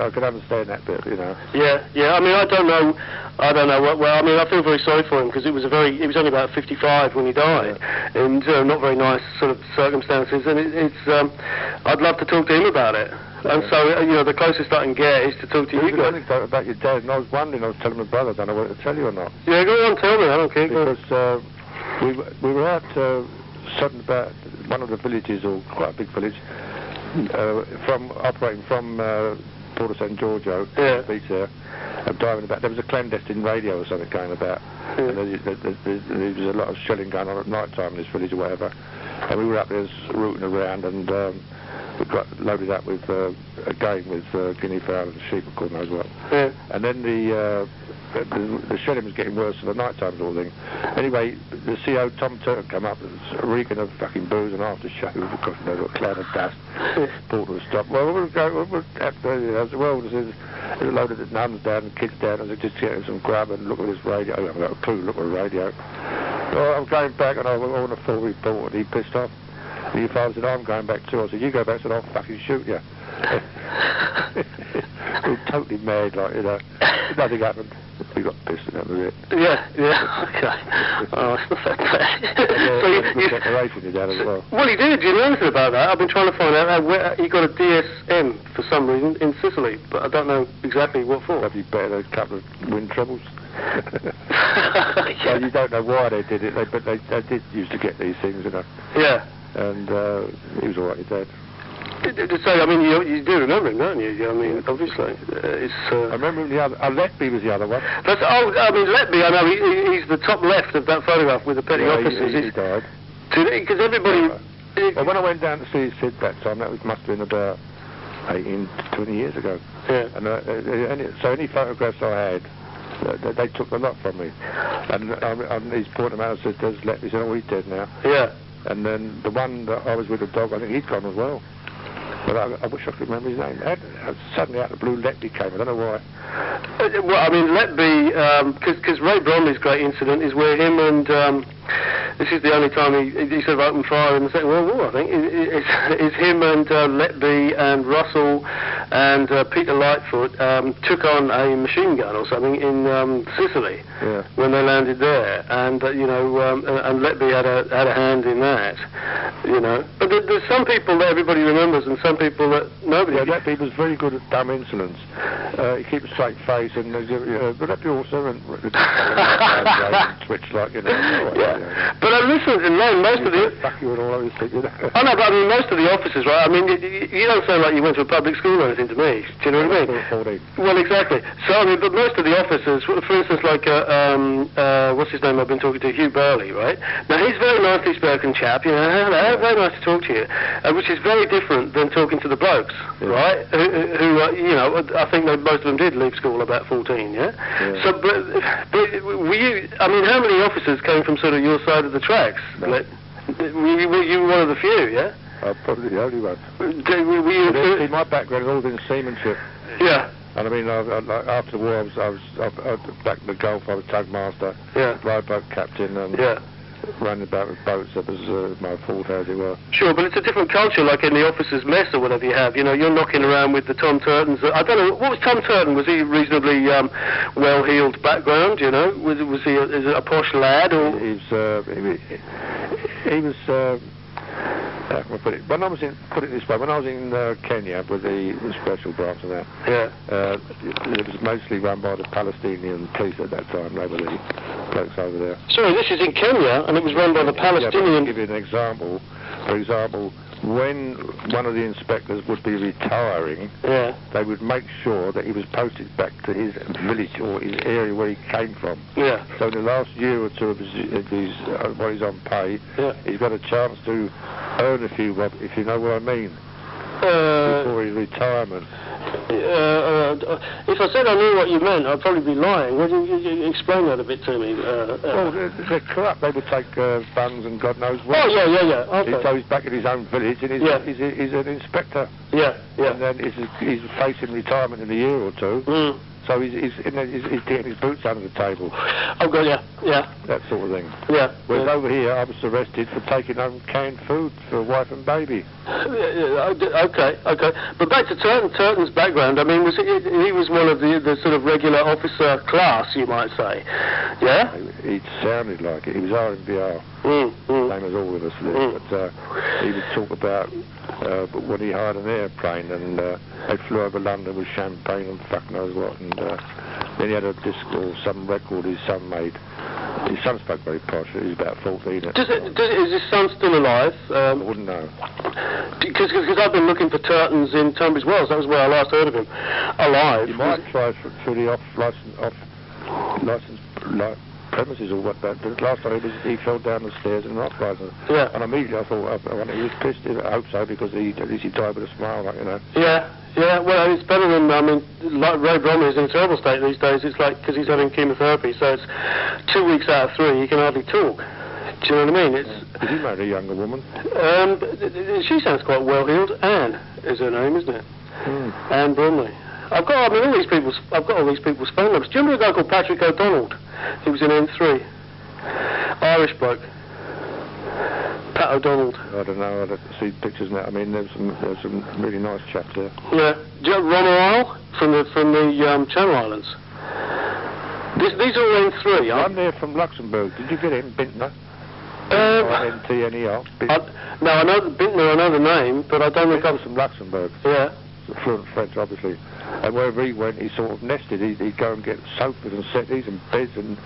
I can understand that bit, you know. Yeah. I mean, I don't know. Well, I mean, I feel very sorry for him because he was only about 55 when he died, and not very nice sort of circumstances. And I'd love to talk to him about it. And so, you know, the closest I can get is to talk to you guys. About your dad, and I was wondering. I was telling my brother. I don't know whether to tell you or not. Yeah, go on, tell me. I don't care. Because we were out something about one of the villages, or quite a big village. Operating from Porto San Giorgio, beach there, diving about. There was a clandestine radio or something going about, and there was a lot of shelling going on at night time in this village or whatever. And we were up there rooting around, and we got loaded up with game with guinea fowl and sheep and God knows what. And then the shelling was getting worse for the night time sort of thing. Anyway, the CO Tom Turton come up, reeking of fucking booze and after show, because you know, a cloud of dust, Porter was stopped. Well, there's a load of the nuns down and kids down, and they just get some grub and look at this radio. I haven't got a clue, look at the radio. Well, I'm going back, and I want a full report, and he pissed off. And your father said, I'm going back too. I said, you go back, I said, I'll fucking shoot you. We were totally mad, like, you know. Nothing happened. We got pissed and that was it. Yeah, okay. Oh, it's not that bad. So you decoration he had as well. Well, he did. You know anything about that? I've been trying to find out where he got a DSM for some reason in Sicily, but I don't know exactly what for. Probably better than a couple of wind troubles. So you don't know why they did it, but they did used to get these things, you know. Yeah. And he was all right, his dad. So, I mean, you do remember him, don't you? I mean, obviously. I remember him, the other, Letby was the other one. I mean, Letby, I know, he's the top left of that photograph with the petty officers. He died. Because everybody... Well, when I went down to see Sid that time, that must have been about 18, 20 years ago. Yeah. And so any photographs I had, they took a lot from me. And he's pointed them out and said, there's Letby. He said, oh, he's dead now. Yeah. And then the one that I was with the dog, I think he'd gone as well. But I wish I could remember his name. Suddenly out of the blue, Letby came. I don't know why. Well, I mean, Letby, because Ray Bromley's great incident is where him and, this is the only time he sort of opened fire in the Second World War, I think, is him and Letby and Russell and Peter Lightfoot took on a machine gun or something in Sicily when they landed there. And, you know, and Letby had a hand in that, you know. But there's some people that everybody remembers and some people that nobody... Yeah, Letby was very good at dumb insolence. He keeps a straight face and but Letby also and twitch like, you know. But listen, Len, most of the... Fuck you and all those things, you know. I know, but I mean, most of the officers, right? I mean, you don't sound like you went to a public school or anything to me. Do you know what I mean? 14. Well, exactly. So, I mean, but most of the officers, for instance, like, what's his name I've been talking to, Hugh Birley, right? Now, he's a very nicely spoken chap, you know, hello, very nice to talk to you, which is very different than talking to the blokes, right? Who you know, I think that most of them did leave school about 14, yeah? So, but were you, I mean, how many officers came from sort of your side of the tracks? No. Were you one of the few, yeah? Probably the only one. Were you See, my background has all been seamanship. Yeah. And I mean, after the war, I was back in the Gulf. I was tug master, rowboat captain, and running about with boats. That was my forte, as it were. Sure, but it's a different culture, like in the officers' mess or whatever you have. You know, you're knocking around with the Tom Turtons. I don't know, what was Tom Turton? Was he reasonably well-heeled background? You know, was he a posh lad or? He was. How can I put it? When I was put it this way, when I was in Kenya with the special branch of that, it was mostly run by the Palestinian police at that time. They were the blokes over there. Sorry, this is in Kenya, and it was run by the Palestinian... I'll give you an example. For example, when one of the inspectors would be retiring, they would make sure that he was posted back to his village or his area where he came from. Yeah. So in the last year or two of his while he's on pay, he's got a chance to earn a few bob, if you know what I mean, before his retirement. If I said I knew what you meant, I'd probably be lying. Would you explain that a bit to me? Well, they're corrupt. They would take funds and God knows what. Oh, yeah. Okay. So he's back in his own village and he's an inspector. Yeah. And then he's facing retirement in a year or two. So he's getting his boots under the table. Oh, God, yeah. That sort of thing. Yeah. Whereas over here, I was arrested for taking home canned food for a wife and baby. Okay. But back to Turton's background, I mean, he was one of the sort of regular officer class, you might say. Yeah? He sounded like it. He was RNVR. Same as all of us there. But he would talk about when he hired an airplane and they flew over London with champagne and fuck knows what. And then he had a disc or some record his son made. His son spoke very posh. He was about 14. Is his son still alive? I wouldn't know. Because I've been looking for Turtons in Tunbridge Wells. That was where I last heard of him. Alive. You might try through the off license premises or what that. But last time he fell down the stairs in an off license. Yeah. And immediately I thought, he was pissed. I hope so, because at least he died with a smile, like, you know. Yeah, well, it's better than, I mean, like Ray Bromley is in a terrible state these days. It's like, because he's having chemotherapy, so it's 2 weeks out of 3, he can hardly talk. Do you know what I mean? Did he marry a younger woman? She sounds quite well-heeled. Anne is her name, isn't it? Anne Bromley. I've got all these people's phone numbers. Do you remember a guy called Patrick O'Donnell? He was in N3. Irish bloke. Pat O'Donnell? I don't know. I'd have to see pictures now. I mean, there's some really nice chaps there. Yeah. Do you have Ron Isle from the Channel Islands? These are all N3, I'm there from Luxembourg. Did you get him, Bintner? INTNER. No, I know Bintner. I know the name, but I don't think I'm from Luxembourg. Yeah. Fluent French, obviously. And wherever he went, he sort of nested. He'd go and get sofas and settees and beds and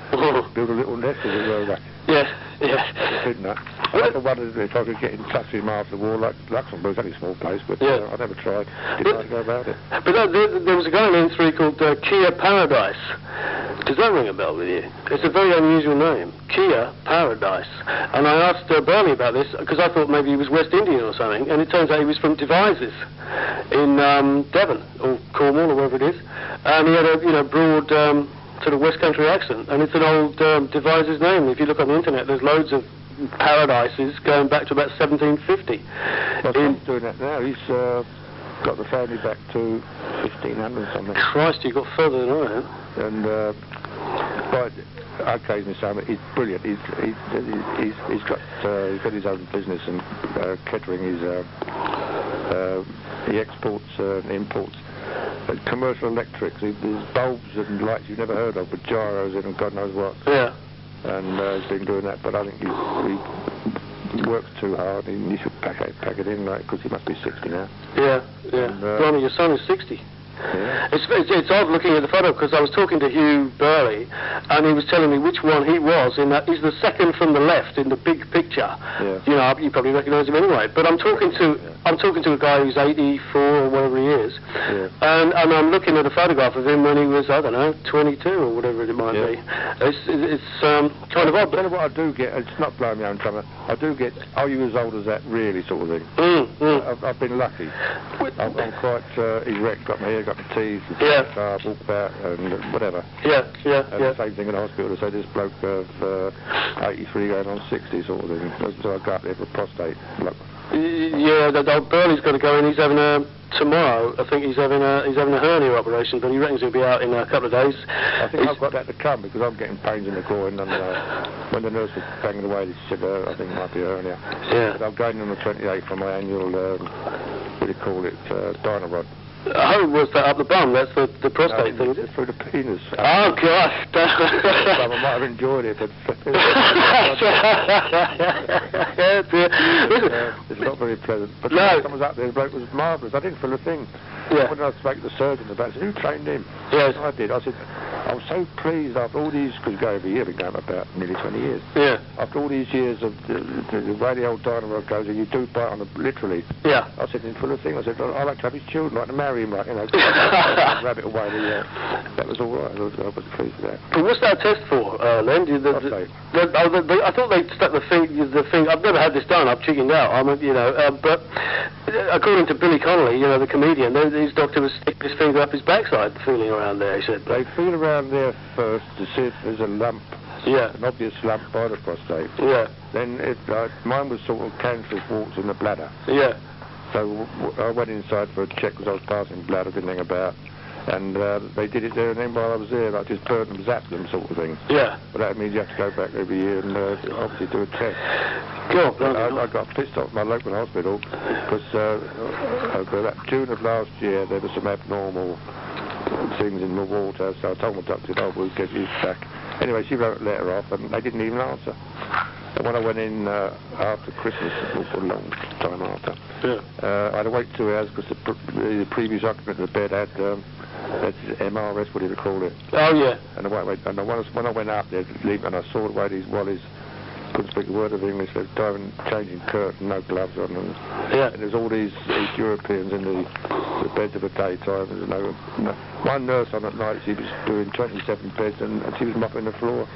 build a little nest as it were. Yeah, yeah. I wondered if I could get in touch with him after the war. Like Luxembourg's only a small place, but yeah. I never tried. Didn't go about it. But there was a guy in N3 called Kia Paradise. Does that ring a bell with you? It's a very unusual name, Kia Paradise. And I asked Birley about this because I thought maybe he was West Indian or something, and it turns out he was from Devizes in Devon or Cornwall or wherever it is. And he had a broad sort of West Country accent, and it's an old Devizes name. If you look on the internet, there's loads of paradises going back to about 1750. Well, he's doing that now. He's got the family back to 1500 something. Christ, you got further than I am. And but I occasionally say he's brilliant. He's got his own business and catering. He exports and imports commercial electrics. There's bulbs and lights you've never heard of with gyros in and God knows what. Yeah. And he's been doing that, but I think he works too hard. He should pack it in, because he must be 60 now. Yeah, yeah. Blimey, your son is 60. Yeah. It's odd looking at the photo because I was talking to Hugh Birley and he was telling me which one he was in that. He's the second from the left in the big picture. Yeah. You probably recognise him anyway. But I'm talking to a guy who's 84 or whatever he is, and I'm looking at a photograph of him when he was, I don't know, 22 or whatever it might be. It's kind of odd. But what I do get, it's not blowing my own trumpet, I do get, are you as old as that really sort of thing. I've been lucky. I'm quite erect, got my hair, got my teeth, walk about and whatever. Yeah. The same thing in the hospital, they say this bloke of 83 going on 60 sort of thing. So I got there for prostate. Yeah, the old Birley's got to go in. He's having tomorrow. I think he's having a hernia operation, but he reckons he'll be out in a couple of days. I think I've got that to come because I'm getting pains in the groin, and when the nurse was banging away, she said I think it might be a hernia. Yeah. But I'm going on the 28th for my annual, what do you call it, Dynarod. Oh, was that up the bum? That's the prostate thing, is it? It's through the penis. Oh, gosh. I might have enjoyed it, but it's not very pleasant. But when I was up there, the bloke was marvellous. I didn't feel a thing. Yeah. When I spoke to the surgeon about it, I said, who trained him? Yes. I did. I said, I was so pleased after all these, because we go every year, we've been going about nearly 20 years. Yeah. After all these years of the way the old Dynarod goes, and you do bite on it, literally. Yeah. I said, in full of thing, I said, I like to have his children, like to marry him, like, rabbit away. That was all right. I was pleased with that. But what's that test for, Len? I thought they stuck the thing. I've never had this done. I've chickened out. But according to Billy Connolly, the comedian, his doctor was sticking his finger up his backside, feeling around there. He said they feel around there first to see if there's a lump. Yeah. An obvious lump by the prostate. Yeah. Then mine was sort of cancerous warts in the bladder. Yeah. So I went inside for a check because I was passing blood, I didn't think about. And they did it there and then while I was there, like just burnt them, zapped them sort of thing. Yeah. But that means you have to go back every year and obviously do a test. God, I got pissed off my local hospital because over June of last year there were some abnormal things in the water, so I told my doctor, we'll get you back. Anyway, she wrote a letter off and they didn't even answer. And when I went in after Christmas, a long time after, I had to wait 2 hours because the previous occupant of the bed had MRS, what do you call it? Oh, yeah. And when I went up there to leave, and I saw the way these wallies couldn't speak a word of English, they were diving, changing curtain, no gloves on, and there's all these Europeans in the beds of the daytime. One nurse on at night, she was doing 27 beds, and she was mopping the floor.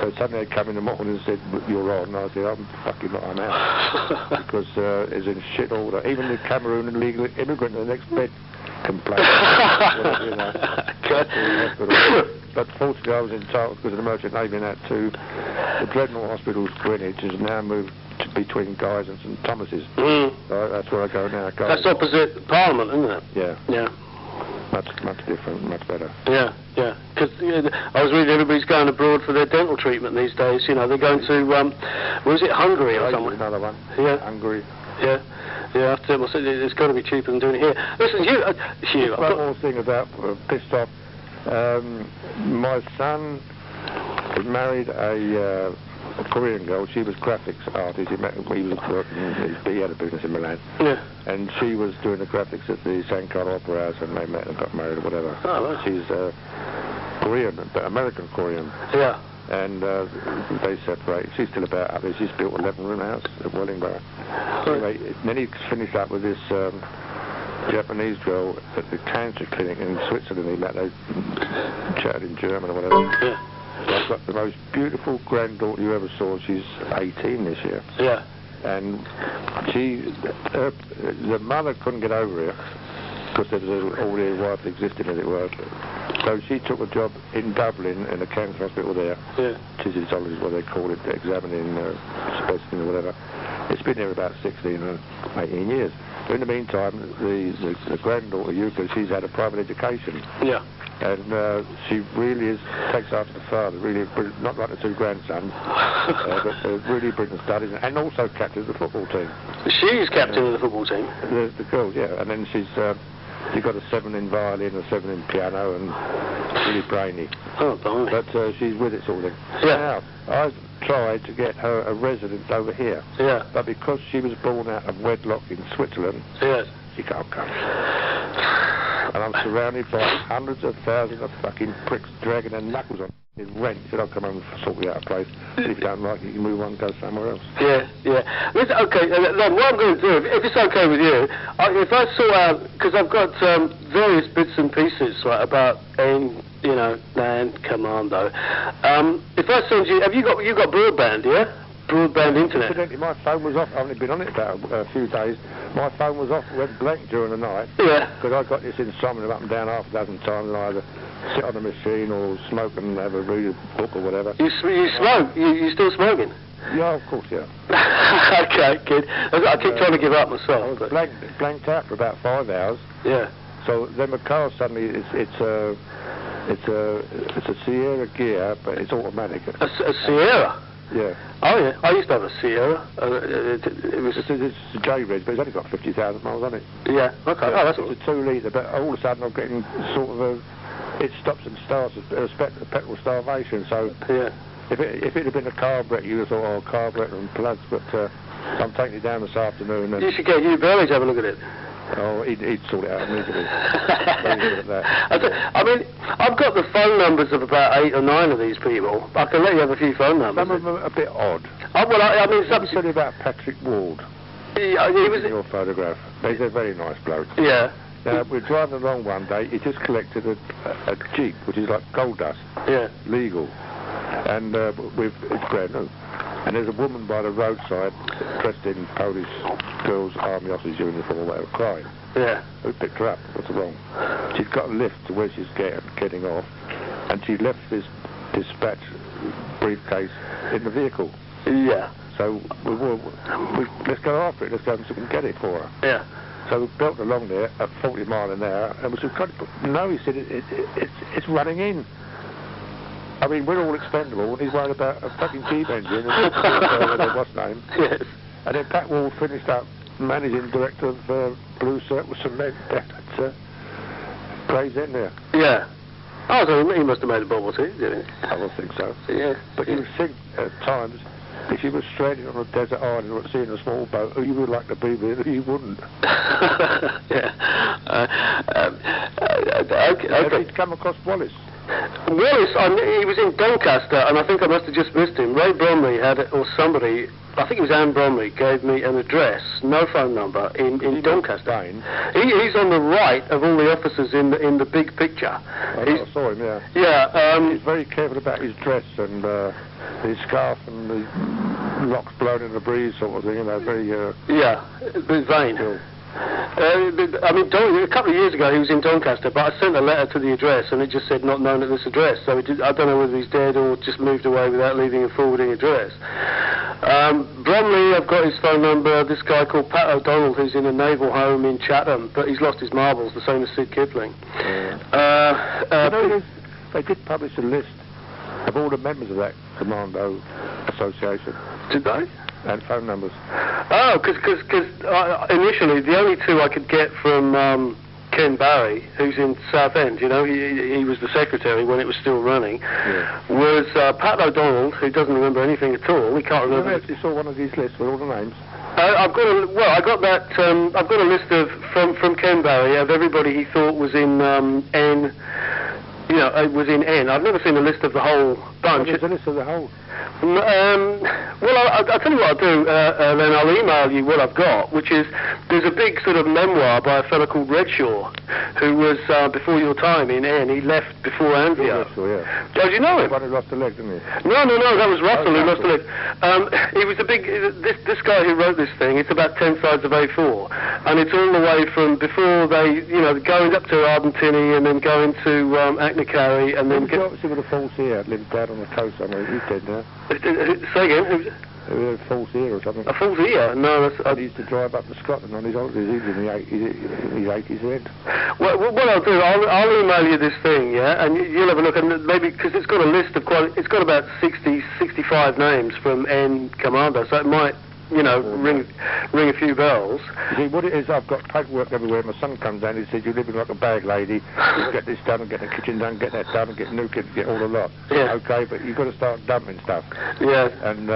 So suddenly they come in the morning and said, you're on. And I said, I'm fucking not, I'm out. Because it's in shit order. Even the Cameroon illegal immigrant in the next bed complained. But fortunately I was entitled because of the Merchant Navy and that too. The Dreadnought Hospital's Greenwich has now moved between Guy's and St Thomas's. So that's where I go now. That's opposite Parliament, isn't it? Yeah. Yeah. much different, much better. Yeah, yeah. Because I was reading everybody's going abroad for their dental treatment these days. You know, they're going to, was it Hungary or somewhere? Another one. Yeah. Hungary. Yeah. Yeah, I tell myself, it's got to be cheaper than doing it here. Listen, Hugh, one more thing about pissed off. My son had married a Korean girl. She was graphics artist. He was working. He had a business in Milan. Yeah. And she was doing the graphics at the San Carlo Opera House, and they met and got married or whatever. Oh, right. She's Korean, but American Korean. Yeah. And they separated. She's still about up there. She's built a 11-room house at Wellingborough. Anyway, then he finished up with this Japanese girl at the cancer clinic in Switzerland. He met her, chatted in German or whatever. Yeah. I've got the most beautiful granddaughter you ever saw. She's 18 this year. Yeah. And the mother couldn't get over here because there was already a wife existing, as it were. So she took a job in Dublin in a cancer hospital there. Yeah. Chisholology is what they call it, examining specimen or whatever. It's been there about 16 or 18 years. In the meantime, the granddaughter, Yuka, she's had a private education. Yeah. And she really takes after the father, really, not like the two grandsons, but really brilliant studies, and also captain of the football team. She's captain of the football team? The girl, yeah, and then she's got a 7 in violin, a 7 in piano, and really brainy. Oh, blimey. But she's with it sort of thing. Yeah. Now, I've tried to get her a residence over here. Yeah. But because she was born out of wedlock in Switzerland, yes, she can't come. And I'm surrounded by hundreds of thousands of fucking pricks dragging their knuckles on his rent. He said, I'll come home and sort you out a place. If you don't like it, you can move on and go somewhere else. Yeah, yeah. Listen, okay, then what I'm going to do, if it's okay with you, if I sort out, because I've got various bits and pieces about NAN, Commando. If I send you, you got broadband, yeah? Broadband internet. Incidentally, my phone was off. I've only been on it about a few days. My phone was off, went blank during the night. Yeah. Because I got this insomnia up and down half a dozen times, and I either sit on the machine or smoke and have a read a book or whatever. You smoke? You still smoking? Yeah, of course, yeah. Okay, good. I keep trying to give up myself. I was blanked out for about 5 hours. Yeah. So then my car suddenly it's a Sierra gear, but it's automatic. A Sierra? Yeah. Oh yeah, I used to have a Sierra. It's a J-Red, but it's only got 50,000 miles on it. Yeah. Okay. So that's a 2 litre, but all of a sudden I'm getting sort of it stops and starts as petrol starvation. So yeah. If it had been a carburetor, you'd have thought, oh, carburetor and plugs, but I'm taking it down this afternoon. And you should get Hugh Birley to have a look at it. Oh, he'd sort it out immediately. Very good at that. I mean, I've got the phone numbers of about 8 or 9 of these people. I can let you have a few phone numbers. Some of them are a bit odd. Well, I mean, something said about Patrick Ward. He was in your photograph. He's a very nice bloke. Yeah. Now, we're driving along one day. He just collected a Jeep, which is like gold dust. Yeah. Legal. And it's brand new. And there's a woman by the roadside dressed in Polish girls' army officer's uniform or whatever, crying. Yeah. We picked her up. What's wrong? She's got a lift to where she's getting off, and she left this dispatch briefcase in the vehicle. Yeah. So let's go after it. Let's go and get it for her. Yeah. So we built along there at 40 miles an hour, and we said, no, he said, it's running in. I mean, we're all expendable, and he's worried about a fucking Jeep engine and what's name. Yes. And then Pat Wall finished up managing director of Blue Circle Cement down at Gray's End there. Yeah. Oh, so he must have made a bubble too, didn't he? I don't think so. Yeah. But you would think at times, if you were stranded on a desert island or seeing a small boat, who you would like to be with, who you wouldn't. Yeah. Okay. He'd come across Wallace. Wallace, he was in Doncaster, and I think I must have just missed him. Ray Bromley had it, or somebody, I think it was Anne Bromley, gave me an address, no phone number, in Doncaster. He's on the right of all the officers in the big picture. I saw him, yeah. Yeah. He's very careful about his dress and his scarf and the locks blown in the breeze sort of thing, very... yeah, a bit vain. I mean, a couple of years ago he was in Doncaster, but I sent a letter to the address and it just said not known at this address. So I don't know whether he's dead or just moved away without leaving a forwarding address. Bromley, I've got his phone number. This guy called Pat O'Donnell, who's in a naval home in Chatham, but he's lost his marbles, the same as Sid Kipling. They did publish a list of all the members of that Commando association. Did they? And phone numbers. Oh, because initially the only two I could get from Ken Barry, who's in Southend, you know, he was the secretary when it was still running, was Pat O'Donnell, who doesn't remember anything at all. He can't remember. You actually saw one of these lists with all the names. I've got a list of from Ken Barry of everybody he thought was in N. You know, it was in N. I've never seen a list of the whole bunch. There's a list of the whole. Well, I'll tell you what I'll do, then I'll email you what I've got, which is, there's a big sort of memoir by a fellow called Redshaw, who was before your time in N. He left before ANZIO. Redshaw, yeah. Oh, do you know him? He lost a leg, didn't he? No, that was Russell who lost a leg. He was a big, this guy who wrote this thing, it's about 10 sides of A4, and it's all the way from before they, you know, going up to Ardentinny and then going to Achnacary and then... Obviously with a false ear, lived down on the coast somewhere, he's dead now. Say again? A false ear or something. A false ear? No, that's... He used to drive up to Scotland on his holidays. He's in his 80s end. Well, what I'll do, I'll email you this thing, yeah, and you'll have a look, and maybe, because it's got a list of it's got about 65 names from N Commando, so it might, you know, ring a few bells. You see, what it is, I've got paperwork everywhere. My son comes down, he says, you're living like a bag lady. You get this done and get the kitchen done, get that done and get new kids, get all the lot. Yeah. Okay, but you've got to start dumping stuff. Yeah. And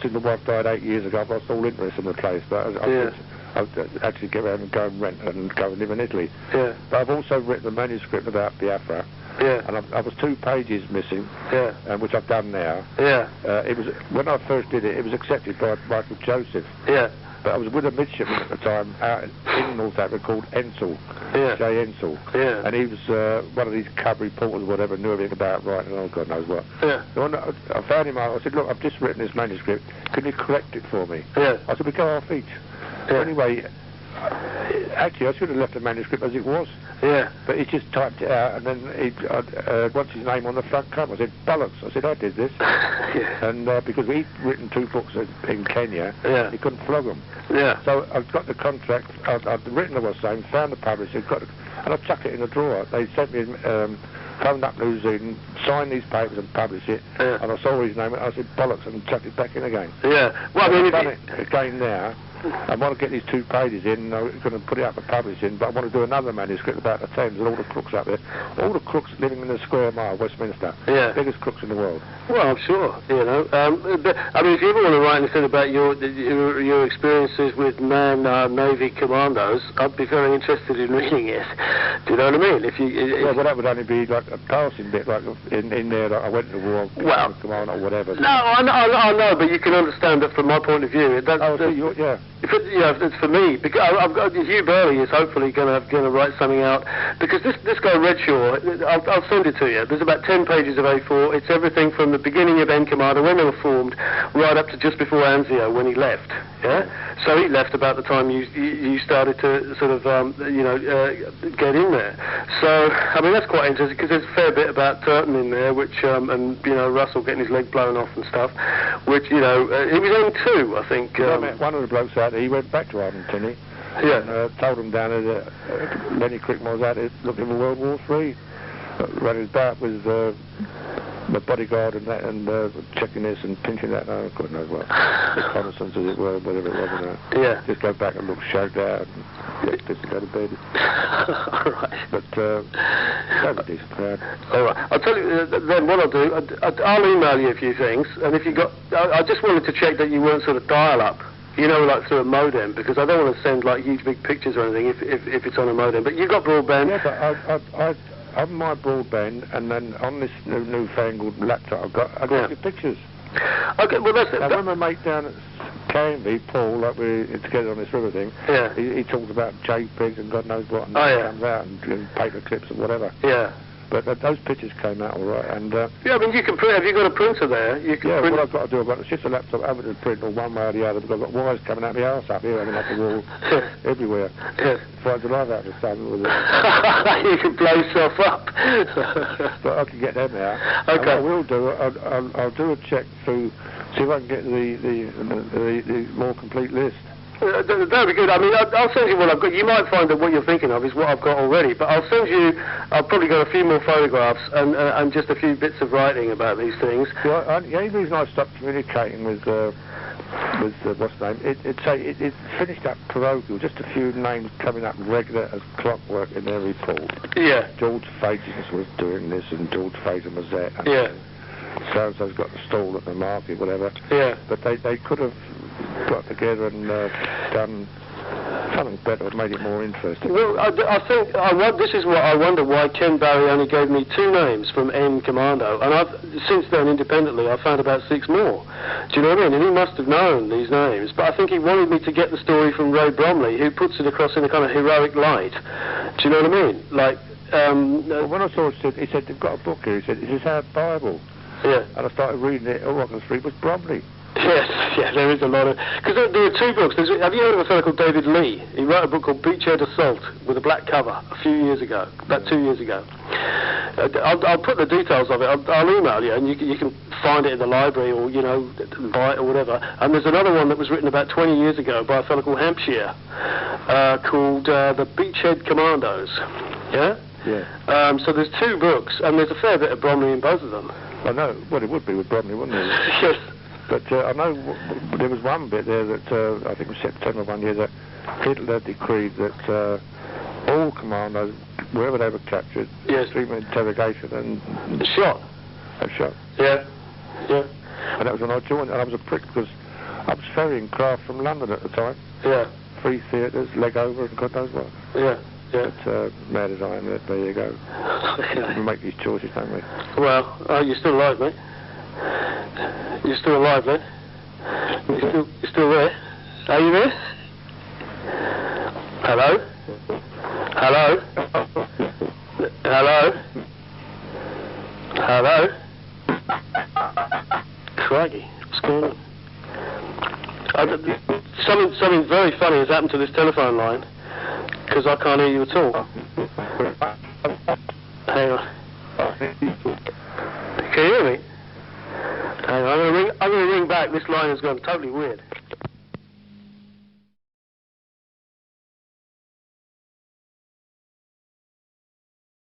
since my wife died 8 years ago, I've lost all interest in the place. But I'll actually get around and go and rent and go and live in Italy. Yeah. But I've also written a manuscript about Biafra. Yeah. And I was 2 pages missing. Yeah. Which I've done now. Yeah. It was when I first did it. It was accepted by Michael Joseph. Yeah. But I was with a midshipman at the time out in North Africa called Ensel. Yeah. J. Ensel. Yeah. And he was one of these cub reporters or whatever, knew everything about writing and God knows what. Yeah. So when I found him out, I said, look, I've just written this manuscript. Can you correct it for me? Yeah. I said, we go half each. Yeah. So anyway, actually, I should have left the manuscript as it was. Yeah. But he just typed it out, and then he wants his name on the front cover. I said, bollocks. I said, I did this. Yeah. And because he'd written 2 books in Kenya, yeah. he couldn't flog them. Yeah. So I've got the contract, I'd written what I was saying, found the publisher, and I chucked it in a drawer. They sent me phoned up New Zealand, signed these papers and published it, yeah. and I saw his name, and I said, bollocks, and chucked it back in again. Yeah. Well, I mean, I've done it again now. I want to get these 2 pages in, I'm going to put it up for publishing, but I want to do another manuscript about the Thames and all the crooks up there. All the crooks living in the square mile, Westminster. Yeah. Biggest crooks in the world. Well, I'm sure, you know. I mean, if you ever want to write anything about your experiences with NAN Navy commandos, I'd be very interested in reading it. Do you know what I mean? Yeah, well, that would only be like a passing bit, like in there, like I went to war, command or whatever. No, I know, but you can understand that from my point of view. Yeah. It's for me, because I've got Hugh Birley is hopefully going to write something out, because this guy Redshaw, I'll send it to you. There's about 10 pages of A4. It's everything from the beginning of N Commando when they were formed, right up to just before ANZIO when he left. Yeah. So he left about the time you started to sort of get in there. So I mean that's quite interesting, because there's a fair bit about Turton in there, which and you know Russell getting his leg blown off and stuff, which you know he was on 2, I think. I met one of the blokes out there. He went back to Ardentinny. Yeah. And told him down there that Lenny CRICKMAR was out there looking for World War III. Ran his back with the bodyguard and that, and checking this and pinching that, and God knows what. Reconnaissance, as it were, whatever it was. Yeah. Just go back and look shagged out and get pissed and go to bed. All right. But that was a decent crowd. All right. I'll tell you then what I'll do. I'll email you a few things, and if you got, I just wanted to check that you weren't sort of dial-up. You know, like through a modem, because I don't want to send like huge big pictures or anything if it's on a modem. But you've got broadband. Yeah, but I on my broadband, and then on this newfangled laptop I got your pictures. Okay, well that's it. Now, when my mate down at KMV, Paul, like we're together on this river thing, yeah. he talks about JPEGs and God knows what, and comes out and paper clips and whatever. Yeah. But those pictures came out all right, and yeah, I mean, you can print. Have you got a printer there? You can print. What I've got to do, I've got to shift the laptop over to the printer one way or the other, because I've got wires coming out my arse up here and up the wall, everywhere. Yeah. Trying to live out the sun with it. You can blow yourself up. But I can get them out. Okay. And what I will do, I'll do a check through, see if I can get the more complete list. That would be good. I mean, I'll send you what I've got. You might find that what you're thinking of is what I've got already, but I'll send you, I've probably got a few more photographs and just a few bits of writing about these things. Well, the only reason I stopped communicating with what's the name, it finished up parochial, just a few names coming up regular as clockwork in their report. Yeah. George Fagence was doing this, and George Fagence was that. Yeah. So-and-so's got the stall at the market, whatever. Yeah. But they could have got together and done something better, made it more interesting. Well, I think this is what I wonder why Ken Barry only gave me 2 names from N Commando, and since then independently I found about 6 more. Do you know what I mean? And he must have known these names, but I think he wanted me to get the story from Ray Bromley, who puts it across in a kind of heroic light. Do you know what I mean? Like, well, when I saw it, he said they've got a book here. He said, "Is this our Bible?" Yeah. And I started reading it. All I could read was Bromley. Yes, yeah, there is a lot of... Because there are 2 books. Have you heard of a fellow called David Lee? He wrote a book called Beachhead Assault with a black cover a few years ago, about 2 years ago. I'll put the details of it. I'll email you, and you can find it in the library or, you know, buy it or whatever. And there's another one that was written about 20 years ago by a fellow called Hampshire called The Beachhead Commandos. Yeah? Yeah. So there's 2 books, and there's a fair bit of Bromley in both of them. I know. Well, it would be with Bromley, wouldn't it? Yes. But I know there was one bit there that, I think it was September one year, that Hitler decreed that all commandos, wherever they were captured, yes, extreme interrogation and shot. Shot. Yeah. Yeah. And that was when I joined, and I was a prick because I was ferrying craft from London at the time. Yeah. 3 theatres, leg over, and God knows what. Yeah. Yeah. But mad as I am, there you go. We make these choices, don't we? Well, you're still alive, mate. You're still alive, mate. You're still there. Are you there? Hello? Hello? Hello? Hello? Crikey, what's going on? Something very funny has happened to this telephone line, because I can't hear you at all. Hang on. Can you hear me? Hang on, I'm going to ring back. This line has gone totally weird.